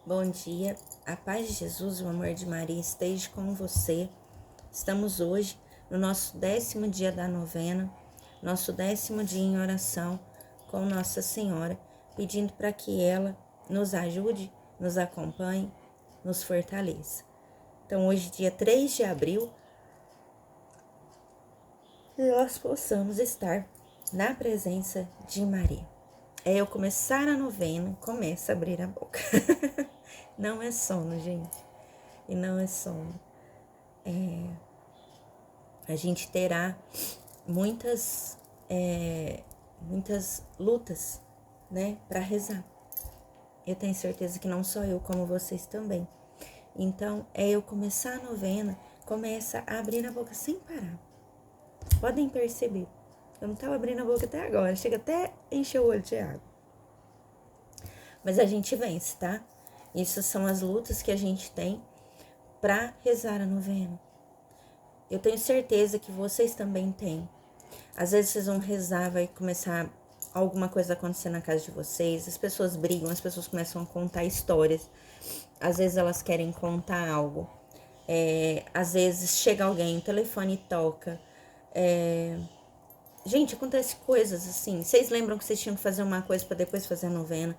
Bom dia, a paz de Jesus, o amor de Maria esteja com você. Estamos hoje no nosso 10º dia da novena, nosso 10º dia em oração com Nossa Senhora, pedindo para que ela nos ajude, nos acompanhe, nos fortaleça. Então hoje, dia 3 de abril, nós possamos estar na presença de Maria. É eu começar a novena, começa a abrir a boca. Não é sono, gente. E não é sono. A gente terá muitas lutas, né, para rezar. Eu tenho certeza que não só eu, como vocês também. Então, é eu começar a novena, começa a abrir a boca sem parar. Podem perceber. Eu não estava abrindo a boca até agora. Chega até a encher o olho de água. Mas a gente vence, tá? Isso são as lutas que a gente tem para rezar a novena. Eu tenho certeza que vocês também têm. Às vezes vocês vão rezar, vai começar alguma coisa acontecer na casa de vocês, as pessoas brigam, as pessoas começam a contar histórias. Às vezes elas querem contar algo. Às vezes chega alguém, o telefone toca. Gente, acontece coisas assim. Vocês lembram que vocês tinham que fazer uma coisa para depois fazer a novena?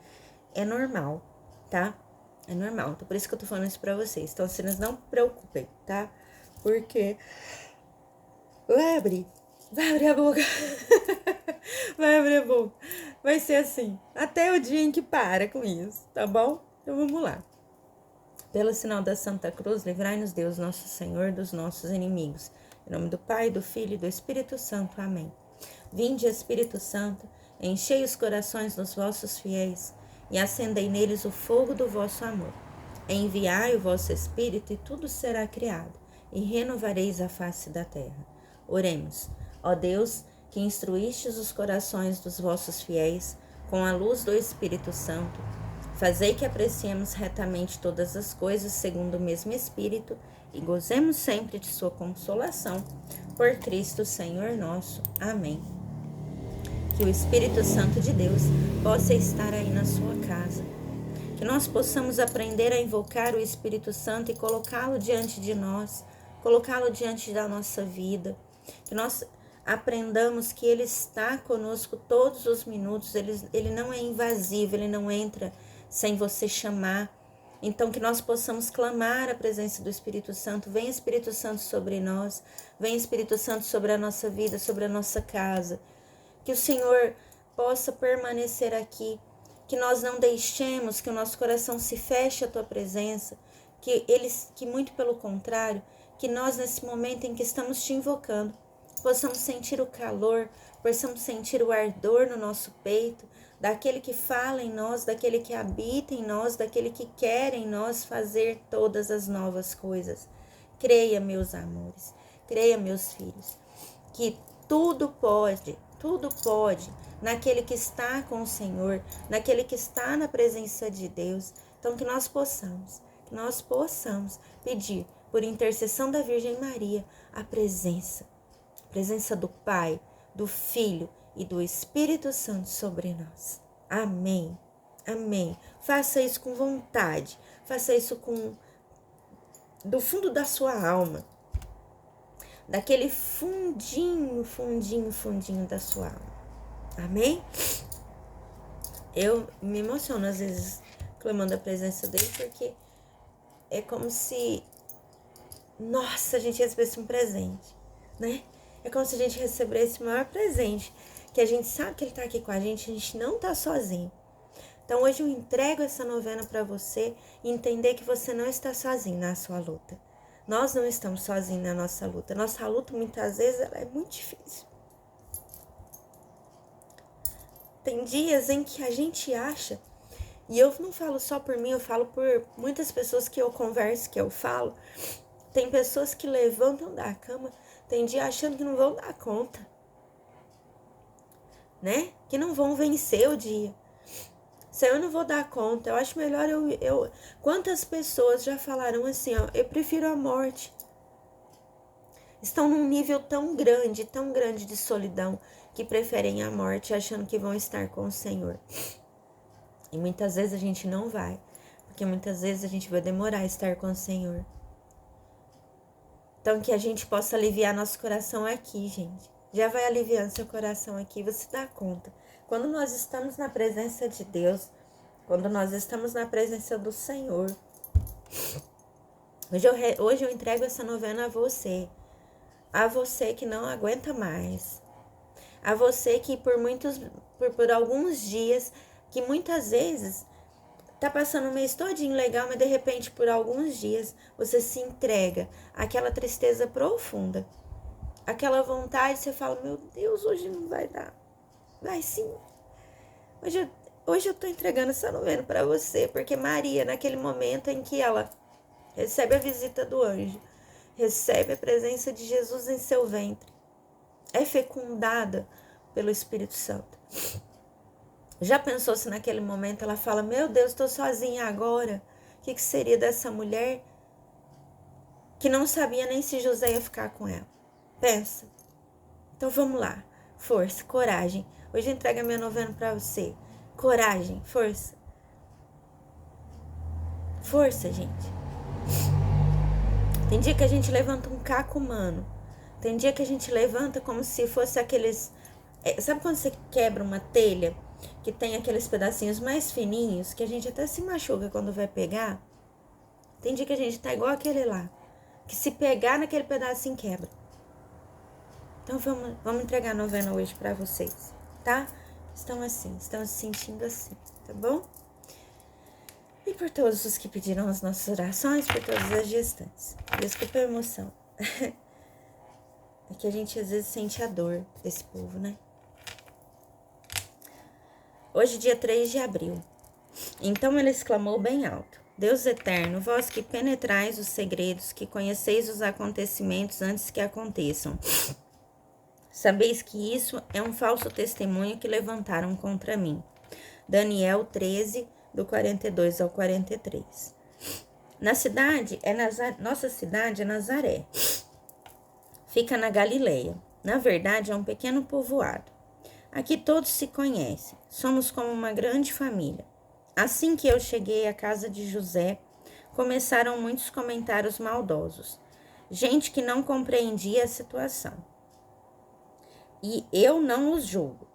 É normal, tá? É normal. Então, por isso que eu tô falando isso pra vocês. Então, vocês não se preocupem, tá? Porque vai abrir a boca. Vai abrir a boca. Vai ser assim, até o dia em que para com isso, tá bom? Então vamos lá. Pelo sinal da Santa Cruz, livrai-nos Deus, nosso Senhor, dos nossos inimigos. Em nome do Pai, do Filho e do Espírito Santo. Amém. Vinde, Espírito Santo, enchei os corações dos vossos fiéis e acendei neles o fogo do vosso amor. Enviai o vosso Espírito e tudo será criado, e renovareis a face da terra. Oremos. Ó Deus, que instruístes os corações dos vossos fiéis com a luz do Espírito Santo, fazei que apreciemos retamente todas as coisas segundo o mesmo Espírito e gozemos sempre de sua consolação. Por Cristo Senhor nosso. Amém. Que o Espírito Santo de Deus possa estar aí na sua casa. Que nós possamos aprender a invocar o Espírito Santo e colocá-lo diante de nós, colocá-lo diante da nossa vida. Que nós aprendamos que Ele está conosco todos os minutos, Ele não é invasivo, Ele não entra sem você chamar. Então, que nós possamos clamar a presença do Espírito Santo. Vem Espírito Santo sobre nós, vem Espírito Santo sobre a nossa vida, sobre a nossa casa. Que o Senhor possa permanecer aqui, que nós não deixemos que o nosso coração se feche à Tua presença, que muito pelo contrário, que nós nesse momento em que estamos Te invocando, possamos sentir o calor, possamos sentir o ardor no nosso peito, daquele que fala em nós, daquele que habita em nós, daquele que quer em nós fazer todas as novas coisas. Creia, meus amores, creia, meus filhos, que tudo pode naquele que está com o Senhor, naquele que está na presença de Deus. Então, que nós possamos pedir, por intercessão da Virgem Maria, a presença do Pai, do Filho e do Espírito Santo sobre nós. Amém. Amém. Faça isso com vontade, faça isso do fundo da sua alma, daquele fundinho da sua alma. Amém? Eu me emociono às vezes clamando a presença dele, porque é como se, nossa, a gente recebesse um presente, né? É como se a gente recebesse o maior presente, que a gente sabe que ele tá aqui com a gente não tá sozinho. Então hoje eu entrego essa novena para você e entender que você não está sozinho na sua luta. Nós não estamos sozinhos na nossa luta. Nossa luta, muitas vezes, ela é muito difícil. Tem dias em que a gente acha, e eu não falo só por mim, eu falo por muitas pessoas que eu converso, que eu falo. Tem pessoas que levantam da cama, tem dia achando que não vão dar conta, né? Que não vão vencer o dia. Se eu não vou dar conta, eu acho melhor eu... Quantas pessoas já falaram assim, ó, eu prefiro a morte. Estão num nível tão grande de solidão, que preferem a morte achando que vão estar com o Senhor. E muitas vezes a gente não vai, Porque muitas vezes a gente vai demorar a estar com o Senhor. Então, que a gente possa aliviar nosso coração aqui, gente. Já vai aliviando seu coração aqui, você dá conta. Quando nós estamos na presença de Deus, quando nós estamos na presença do Senhor, hoje eu entrego essa novena a você que não aguenta mais, a você que por alguns dias, que muitas vezes tá passando o mês todinho legal, mas de repente por alguns dias você se entrega àquela tristeza profunda, aquela vontade, você fala, meu Deus, hoje não vai dar. Vai sim. Hoje eu tô entregando essa novena para você, porque Maria, naquele momento em que ela recebe a visita do anjo, recebe a presença de Jesus em seu ventre, é fecundada pelo Espírito Santo. Já pensou se naquele momento ela fala, meu Deus, estou sozinha agora? O que seria dessa mulher que não sabia nem se José ia ficar com ela? Pensa. Então vamos lá. Força, coragem. Hoje entrega minha novena para você. Coragem, força. Força, gente. Tem dia que a gente levanta um caco humano. Tem dia que a gente levanta como se fosse aqueles... Sabe quando você quebra uma telha que tem aqueles pedacinhos mais fininhos que a gente até se machuca quando vai pegar? Tem dia que a gente tá igual aquele lá, que se pegar naquele pedacinho quebra. Então vamos entregar a novena hoje pra vocês, tá? Estão se sentindo assim, tá bom? E por todos os que pediram as nossas orações, por todas as gestantes. Desculpa a emoção. É que a gente às vezes sente a dor desse povo, né? Hoje, dia 3 de abril. Então ele exclamou bem alto: Deus eterno, vós que penetrais os segredos, que conheceis os acontecimentos antes que aconteçam, sabeis que isso é um falso testemunho que levantaram contra mim. Daniel 13, do 42 ao 43. Nossa cidade é Nazaré. Fica na Galileia. Na verdade, é um pequeno povoado. Aqui todos se conhecem. Somos como uma grande família. Assim que eu cheguei à casa de José, começaram muitos comentários maldosos. Gente que não compreendia a situação. E eu não os julgo,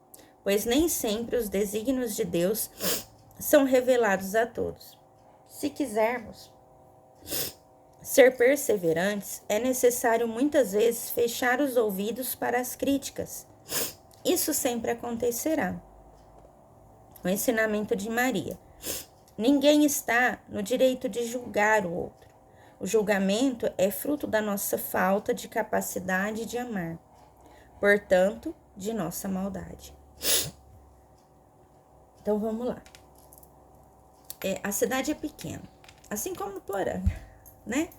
pois nem sempre os desígnios de Deus são revelados a todos. Se quisermos ser perseverantes, é necessário muitas vezes fechar os ouvidos para as críticas. Isso sempre acontecerá. O ensinamento de Maria. Ninguém está no direito de julgar o outro. O julgamento é fruto da nossa falta de capacidade de amar, portanto, de nossa maldade. Então vamos lá. A cidade é pequena, assim como no Porã, né?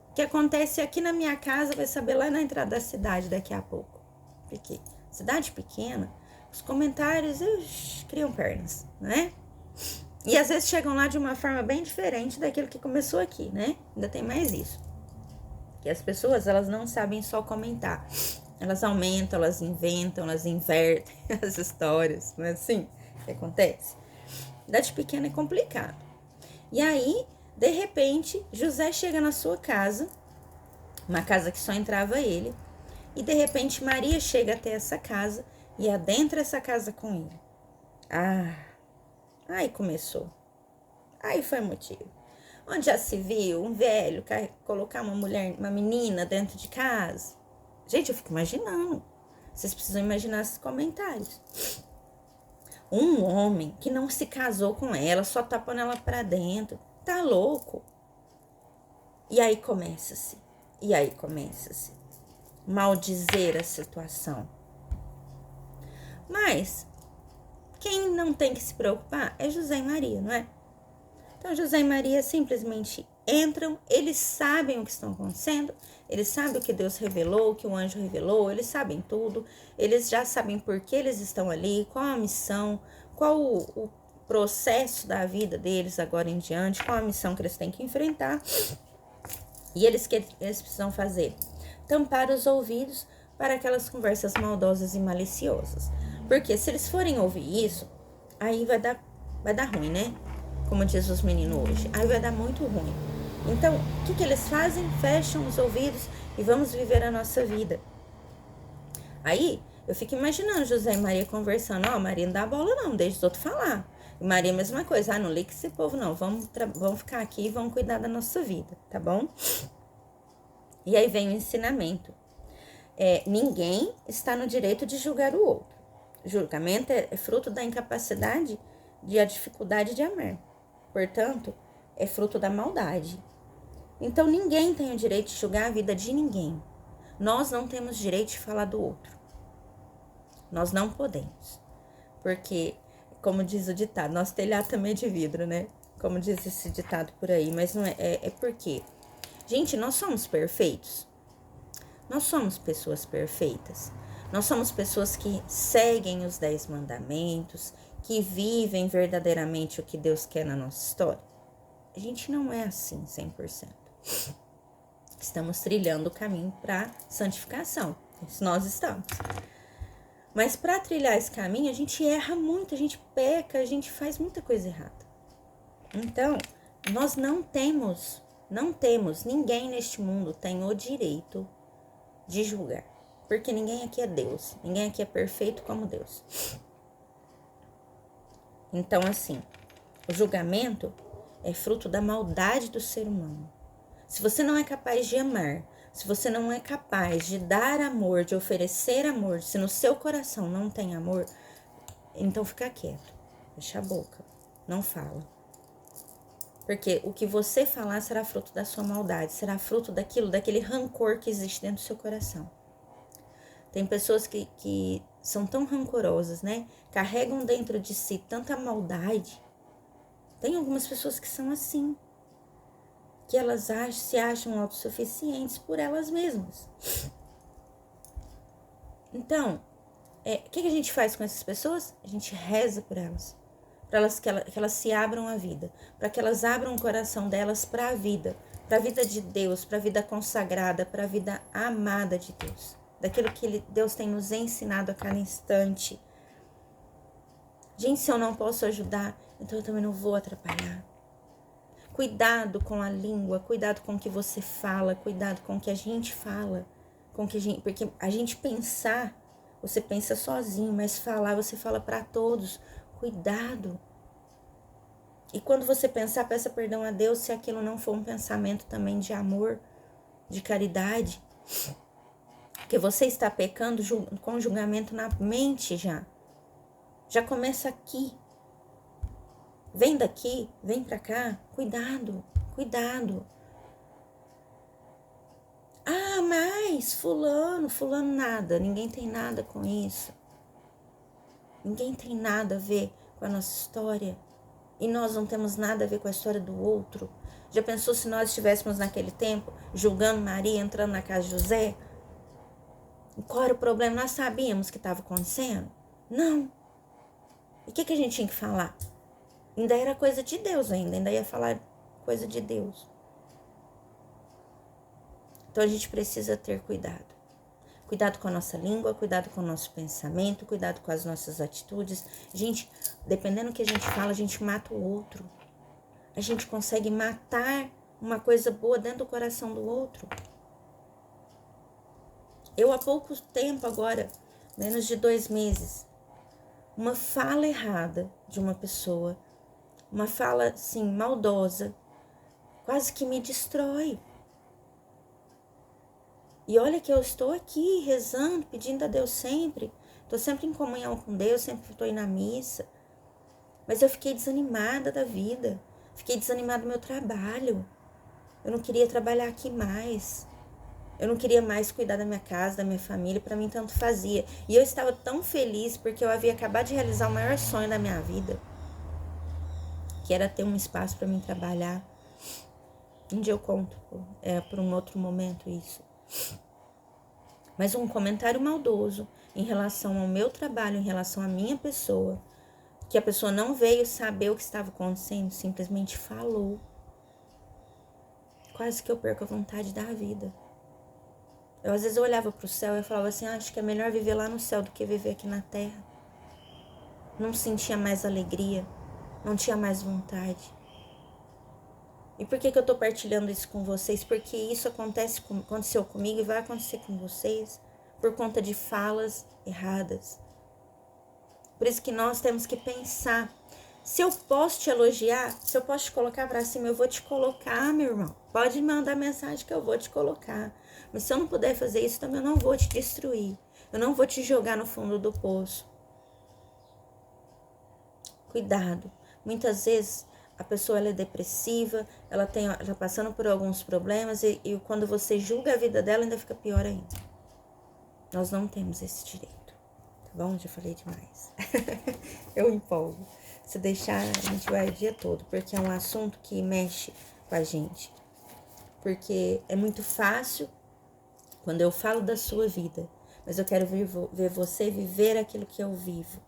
O que acontece aqui na minha casa vai saber lá na entrada da cidade daqui a pouco. Porque cidade pequena, os comentários criam pernas, né? E às vezes chegam lá de uma forma bem diferente daquilo que começou aqui, né? Ainda tem mais isso. Que as pessoas, elas não sabem só comentar. Elas aumentam, elas inventam, elas invertem as histórias, não é assim que acontece? Cidade pequena é complicado. E aí, de repente, José chega na sua casa, uma casa que só entrava ele, e de repente Maria chega até essa casa e adentra essa casa com ele. Aí começou. Aí foi motivo. Onde já se viu um velho colocar uma menina dentro de casa? Gente, eu fico imaginando. Vocês precisam imaginar esses comentários. Um homem que não se casou com ela, só tá pondo ela pra dentro. Tá louco? E aí começa-se. Maldizer a situação. Mas quem não tem que se preocupar é José e Maria, não é? Então José e Maria simplesmente entram, eles sabem o que está acontecendo, eles sabem o que Deus revelou, o que o anjo revelou, eles sabem tudo, eles já sabem por que eles estão ali, qual a missão, qual o processo da vida deles agora em diante, qual a missão que eles têm que enfrentar. E eles precisam fazer? Tampar os ouvidos para aquelas conversas maldosas e maliciosas. Porque se eles forem ouvir isso, aí vai dar ruim, né? como diz os meninos hoje. Aí vai dar muito ruim. Então, o que eles fazem? Fecham os ouvidos e vamos viver a nossa vida. Aí, eu fico imaginando José e Maria conversando. Maria não dá bola não, deixa os outros falar. E Maria, a mesma coisa. Não liga esse povo não, vamos ficar aqui e vamos cuidar da nossa vida, tá bom? E aí vem o ensinamento. Ninguém está no direito de julgar o outro. O julgamento é fruto da incapacidade e a dificuldade de amar. Portanto, é fruto da maldade. Então, ninguém tem o direito de julgar a vida de ninguém. Nós não temos direito de falar do outro. Nós não podemos. Porque, como diz o ditado, nosso telhado também é de vidro, né? Como diz esse ditado por aí. Mas não é porque, gente, nós somos perfeitos. Nós somos pessoas perfeitas. Nós somos pessoas que seguem os 10 mandamentos, que vivem verdadeiramente o que Deus quer na nossa história. A gente não é assim 100%. Estamos trilhando o caminho para santificação. Isso nós estamos. Mas para trilhar esse caminho, a gente erra muito, a gente peca, a gente faz muita coisa errada. Então, nós não temos, ninguém neste mundo tem o direito de julgar. Porque ninguém aqui é Deus, ninguém aqui é perfeito como Deus. Então, assim, o julgamento é fruto da maldade do ser humano. Se você não é capaz de amar, se você não é capaz de dar amor, de oferecer amor, se no seu coração não tem amor, então fica quieto, fecha a boca, não fala. Porque o que você falar será fruto da sua maldade, será fruto daquele rancor que existe dentro do seu coração. Tem pessoas que são tão rancorosas, né? Carregam dentro de si tanta maldade. Tem algumas pessoas que são assim, que elas se acham autossuficientes por elas mesmas. Então, o que a gente faz com essas pessoas? A gente reza por elas, para que elas se abram à vida, para que elas abram o coração delas para a vida de Deus, para a vida consagrada, para a vida amada de Deus, daquilo que Deus tem nos ensinado a cada instante. Gente, se eu não posso ajudar, então eu também não vou atrapalhar. Cuidado com a língua, cuidado com o que você fala, cuidado com o que a gente fala, porque a gente pensar, você pensa sozinho, mas falar, você fala para todos. Cuidado. E quando você pensar, peça perdão a Deus se aquilo não for um pensamento também de amor, de caridade. Porque você está pecando com julgamento na mente já. Já começa aqui. Vem daqui, vem pra cá, cuidado, cuidado. Mas fulano nada, ninguém tem nada com isso. Ninguém tem nada a ver com a nossa história. E nós não temos nada a ver com a história do outro. Já pensou se nós estivéssemos naquele tempo julgando Maria, entrando na casa de José? Qual era o problema? Nós sabíamos que estava acontecendo? Não. E o que a gente tinha que falar? Ainda era coisa de Deus ainda ia falar coisa de Deus. Então a gente precisa ter cuidado. Cuidado com a nossa língua, cuidado com o nosso pensamento, cuidado com as nossas atitudes. Gente, dependendo do que a gente fala, a gente mata o outro. A gente consegue matar uma coisa boa dentro do coração do outro. Eu há pouco tempo agora, menos de 2 meses, uma fala errada de uma pessoa, uma fala assim, maldosa, quase que me destrói. E olha que eu estou aqui rezando, pedindo a Deus sempre. Estou sempre em comunhão com Deus, sempre estou indo na missa. Mas eu fiquei desanimada da vida. Fiquei desanimada do meu trabalho. Eu não queria trabalhar aqui mais. Eu não queria mais cuidar da minha casa, da minha família. Para mim tanto fazia. E eu estava tão feliz porque eu havia acabado de realizar o maior sonho da minha vida, que era ter um espaço para mim trabalhar. Um dia eu conto, por um outro momento isso. Mas um comentário maldoso em relação ao meu trabalho, em relação à minha pessoa, que a pessoa não veio saber o que estava acontecendo, simplesmente falou. Quase que eu perco a vontade da vida. Às vezes eu olhava para o céu e falava assim, acho que é melhor viver lá no céu do que viver aqui na terra. Não sentia mais alegria, não tinha mais vontade. E por que eu tô partilhando isso com vocês? Porque isso aconteceu comigo e vai acontecer com vocês por conta de falas erradas. Por isso que nós temos que pensar. Se eu posso te elogiar, se eu posso te colocar pra cima, eu vou te colocar, meu irmão. Pode mandar mensagem que eu vou te colocar. Mas se eu não puder fazer isso, também eu não vou te destruir. Eu não vou te jogar no fundo do poço. Cuidado. Muitas vezes a pessoa ela é depressiva, ela tá passando por alguns problemas e quando você julga a vida dela, ainda fica pior ainda. Nós não temos esse direito, tá bom? Já falei demais. Eu empolgo. Se deixar, a gente vai o dia todo, porque é um assunto que mexe com a gente. Porque é muito fácil quando eu falo da sua vida, mas eu quero ver você viver aquilo que eu vivo.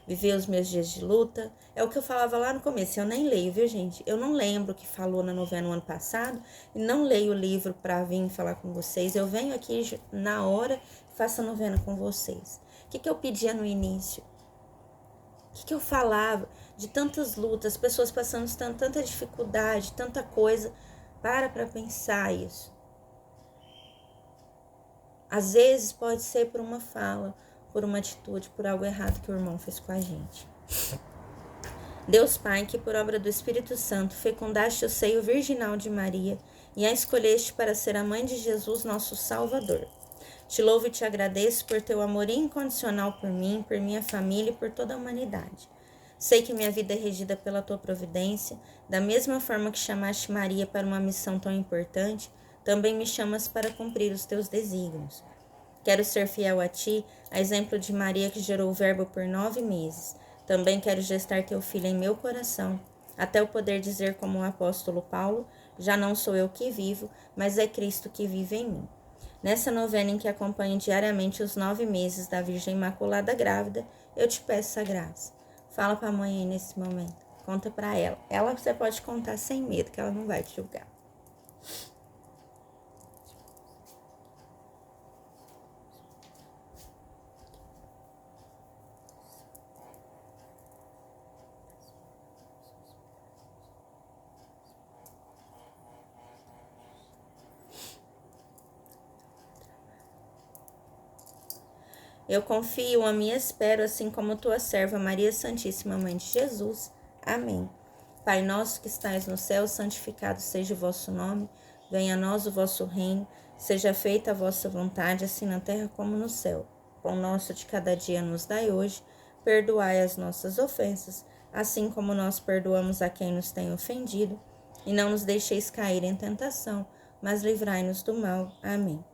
Viver os meus dias de luta. É o que eu falava lá no começo. Eu nem leio, viu, gente? Eu não lembro o que falou na novena no ano passado. E não leio o livro para vir falar com vocês. Eu venho aqui na hora e faço a novena com vocês. O que eu pedia no início? O que eu falava? De tantas lutas, pessoas passando tanta dificuldade, tanta coisa. Para pensar isso. Às vezes pode ser por uma fala, por uma atitude, por algo errado que o irmão fez com a gente. Deus Pai, que por obra do Espírito Santo fecundaste o seio virginal de Maria e a escolheste para ser a mãe de Jesus, nosso Salvador. Te louvo e te agradeço por teu amor incondicional por mim, por minha família e por toda a humanidade. Sei que minha vida é regida pela tua providência, da mesma forma que chamaste Maria para uma missão tão importante, também me chamas para cumprir os teus desígnios. Quero ser fiel a ti, a exemplo de Maria que gerou o verbo por 9 meses. Também quero gestar teu filho em meu coração, até eu poder dizer como o apóstolo Paulo, já não sou eu que vivo, mas é Cristo que vive em mim. Nessa novena em que acompanho diariamente os 9 meses da Virgem Imaculada Grávida, eu te peço a graça. Fala para a mãe aí nesse momento, conta para ela. Ela você pode contar sem medo, que ela não vai te julgar. Eu confio, amo e espero, assim como tua serva Maria Santíssima, Mãe de Jesus. Amém. Pai nosso que estais no céu, santificado seja o vosso nome. Venha a nós o vosso reino. Seja feita a vossa vontade, assim na terra como no céu. Pão nosso de cada dia nos dai hoje. Perdoai as nossas ofensas, assim como nós perdoamos a quem nos tem ofendido. E não nos deixeis cair em tentação, mas livrai-nos do mal. Amém.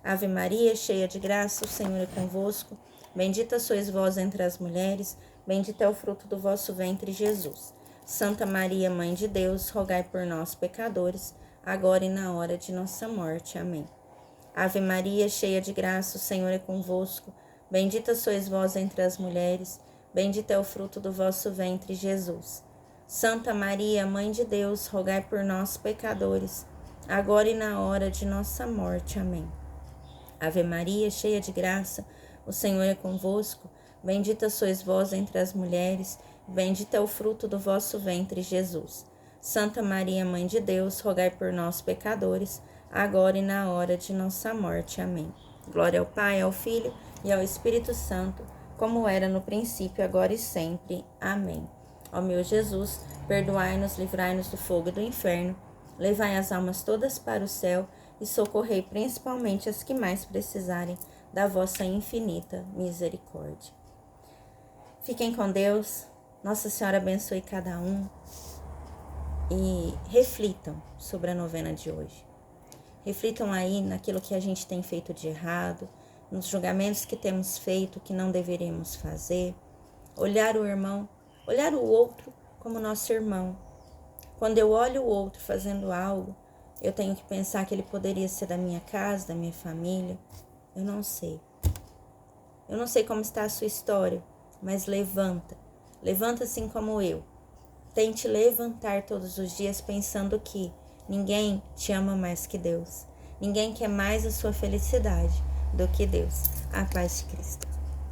Ave Maria, cheia de graça, o Senhor é convosco. Bendita sois vós entre as mulheres, bendito é o fruto do vosso ventre, Jesus. Santa Maria, Mãe de Deus, rogai por nós, pecadores, agora e na hora de nossa morte. Amém. Ave Maria, cheia de graça, o Senhor é convosco. Bendita sois vós entre as mulheres, bendito é o fruto do vosso ventre, Jesus. Santa Maria, Mãe de Deus, rogai por nós, pecadores, agora e na hora de nossa morte. Amém. Ave Maria, cheia de graça, o Senhor é convosco. Bendita sois vós entre as mulheres, bendito é o fruto do vosso ventre, Jesus. Santa Maria, Mãe de Deus, rogai por nós, pecadores, agora e na hora de nossa morte. Amém. Glória ao Pai, ao Filho e ao Espírito Santo, como era no princípio, agora e sempre. Amém. Ó meu Jesus, perdoai-nos, livrai-nos do fogo e do inferno, levai as almas todas para o céu e socorrei principalmente as que mais precisarem da vossa infinita misericórdia. Fiquem com Deus, Nossa Senhora abençoe cada um e reflitam sobre a novena de hoje. Reflitam aí naquilo que a gente tem feito de errado, nos julgamentos que temos feito que não deveríamos fazer, olhar o irmão, olhar o outro como nosso irmão. Quando eu olho o outro fazendo algo, eu tenho que pensar que ele poderia ser da minha casa, da minha família. Eu não sei. Eu não sei como está a sua história, mas levanta. Levanta assim como eu. Tente levantar todos os dias pensando que ninguém te ama mais que Deus. Ninguém quer mais a sua felicidade do que Deus. A paz de Cristo.